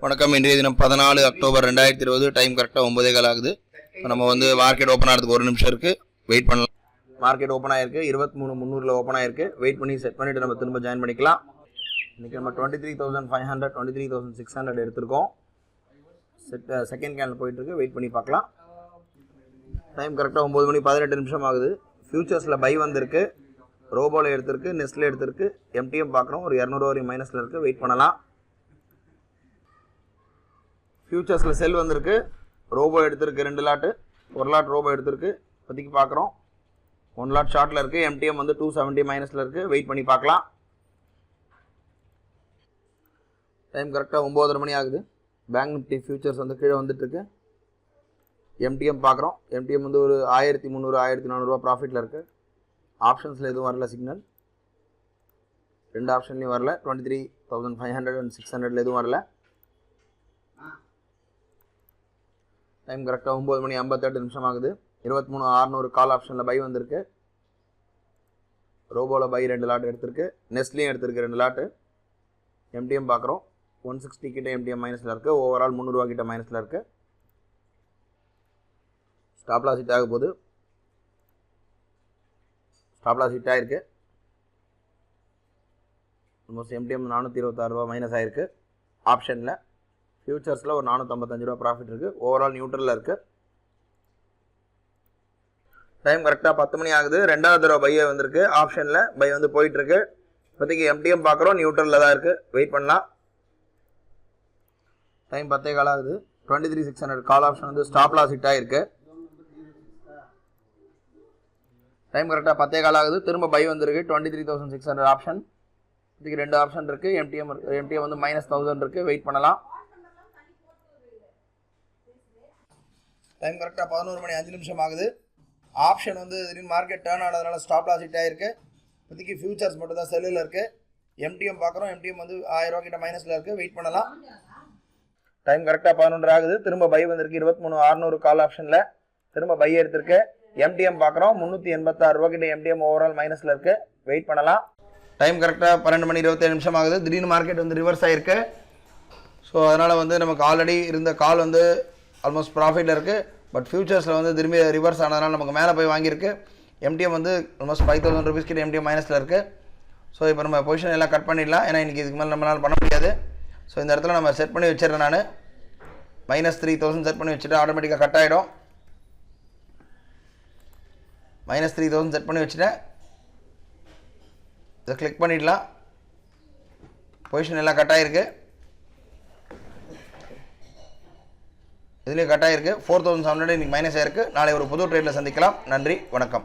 வணக்கம். இன்றைய தினம் 14 அக்டோபர் 2020. டைம் கரெக்டாக 9:15 ஆகுது. இப்போ நம்ம வந்து மார்க்கெட் ஓப்பன் ஆகிறதுக்கு 1 நிமிஷம் இருக்குது, வெயிட் பண்ணலாம். மார்க்கெட் ஓப்பன் ஆகிருக்கு, 23,300 ஓப்பன் ஆகிருக்கு. வெயிட் பண்ணி செட் பண்ணிவிட்டு நம்ம திரும்ப ஜாயின் பண்ணிக்கலாம். இன்றைக்கி நம்ம 23,500 23,600 எடுத்திருக்கோம். செகண்ட் கேண்டில் போயிட்டுருக்கு, வெயிட் பண்ணி பார்க்கலாம். டைம் கரெக்டாக 9 மணி 18 நிமிஷம் ஆகுது. ஃபியூச்சர்ஸில் பை வந்திருக்கு, ரோபோவில் எடுத்திருக்கு, நெஸ்ட்டில் எடுத்திருக்கு. எம்டிஎம் பார்க்குறோம், ஒரு 200 வரையும் மைனஸில் இருக்குது, வெயிட் பண்ணலாம். ஃபியூச்சர்ஸில் செல் வந்திருக்கு, ரோபோ எடுத்திருக்கு 2 லாட்டு, 1 லாட் ரோபோ எடுத்திருக்கு. இப்போதைக்கு பார்க்குறோம் 1 லாட் ஷார்ட்டில் இருக்குது. எம்டிஎம் வந்து 270 மைனஸில் இருக்குது, வெயிட் பண்ணி பார்க்கலாம். டைம் கரெக்டாக 9:30 மணி ஆகுது. பேங்க் நிஃப்டி ஃபியூச்சர்ஸ் வந்து கீழே வந்துட்டுருக்கு. எம்டிஎம் பார்க்குறோம், எம்டிஎம் வந்து ஒரு 1300 1400 ப்ராஃபிட்டில் இருக்குது. ஆப்ஷன்ஸில் எதுவும் வரல, சிக்னல் 2 ஆப்ஷன்லேயும் வரல. 23,500 and 600 எதுவும் வரல. டைம் கரெக்டாக 9 மணி 58 நிமிஷம் ஆகுது. 23,600 கால் ஆப்ஷனில் பை வந்திருக்கு. ரோபோவில் பை 2 லாட் எடுத்திருக்கு, நெஸ்ட்லேயும் எடுத்திருக்கு 2 லாட்டு. எம்டிஎம் பார்க்குறோம், 160 கிட்ட எம்டிஎம் மைனஸில் இருக்குது. ஓவரால் 300 கிட்ட மைனஸில் இருக்குது. ஸ்டாப் லாஸ் ஹிட் ஆக போகுது. ஸ்டாப் லாஸ் ஹிட் ஆகிருக்கு. ஆல்மோஸ்ட் எம்டிஎம் 426 மைனஸ் ஆகிருக்கு. ஆப்ஷனில் ஃபியூச்சர்ஸில் ஒரு 455 ப்ராஃபிட் இருக்குது. ஓவரால் நியூட்ரலில் இருக்குது. டைம் கரெக்டாக 10 மணி ஆகுது. 2வது தடவை பையை வந்திருக்கு. ஆப்ஷனில் பை வந்து போயிட்டுருக்கு. இப்போதைக்கு எம்டிஎம் பார்க்குறோம், நியூட்ரலில் தான் இருக்குது, வெயிட் பண்ணலாம். டைம் 10:15 ஆகுது. 23,600 கால் ஆப்ஷன் வந்து ஸ்டாப் லாஸ் ஹிட் ஆகிருக்கு. டைம் கரெக்டாக 10:15 ஆகுது. திரும்ப பை வந்திருக்கு 23,600 ஆப்ஷன். இதுக்கு 2 ஆப்ஷன் இருக்குது. எம்டிஎம் வந்து -1000 இருக்குது, வெயிட் பண்ணலாம். டைம் கரெக்டாக 11 மணி 5 நிமிஷம் ஆகுது. ஆப்ஷன் வந்து திடீர்னு மார்க்கெட் டேர்ன் ஆனதுனால ஸ்டாப் லாஸ் ஹிட் ஆகிருக்கு. இப்போதைக்கு ஃபியூச்சர்ஸ் மட்டும் தான் செல்லில் இருக்குது. எம்டிஎம் பார்க்குறோம், எம்டிஎம் வந்து 1000 கிட்ட மைனஸில் இருக்குது, வெயிட் பண்ணலாம். டைம் கரெக்டாக 11 ஆகுது. திரும்ப பை வந்திருக்கு 23,600 கால் ஆப்ஷனில். திரும்ப பை எடுத்திருக்கு. எம்டிஎம் பார்க்குறோம், 386 கிட்ட எம்டிஎம் ஓவரால் மைனஸில் இருக்குது, வெயிட் பண்ணலாம். டைம் கரெக்டாக 12 மணி 27 நிமிஷம் ஆகுது. திடீர்னு மார்க்கெட் வந்து ரிவர்ஸ் ஆகிருக்கு. ஸோ அதனால் வந்து நமக்கு ஆல்ரெடி இருந்த கால் வந்து ஆல்மோஸ்ட் ப்ராஃபிட்டில் இருக்குது. பட் ஃபியூச்சர்ஸில் வந்து திரும்பி ரிவர்ஸ் ஆனதுனால நமக்கு மேலே போய் வாங்கியிருக்கு. எம்டிஎம் வந்து ஆல்மோஸ்ட் 5,000 rupees கிட்ட எம்டிஎம் மைனஸில் இருக்குது. ஸோ இப்போ நம்ம பொசிஷன் எல்லாம் கட் பண்ணிடலாம், ஏன்னா இன்றைக்கி இதுக்கு மேலே நம்மளால் பண்ண முடியாது. ஸோ இந்த இடத்துல நம்ம செட் பண்ணி வச்சிடறேன். நான் -3,000 செட் பண்ணி வச்சுட்டு ஆட்டோமேட்டிக்காக கட் ஆகிடும். -3,000 செட் பண்ணி வச்சுட்டேன். இதை கிளிக் பண்ணிடலாம். பொசிஷன் எல்லாம் கட் ஆகிருக்கு. இதுலேயும் கட் ஆகிருக்கு. 4,700 இன்றைக்கி மைனஸ் ஆகிருக்கு. நாளை ஒரு புது ட்ரேடில் சந்திக்கலாம். நன்றி, வணக்கம்.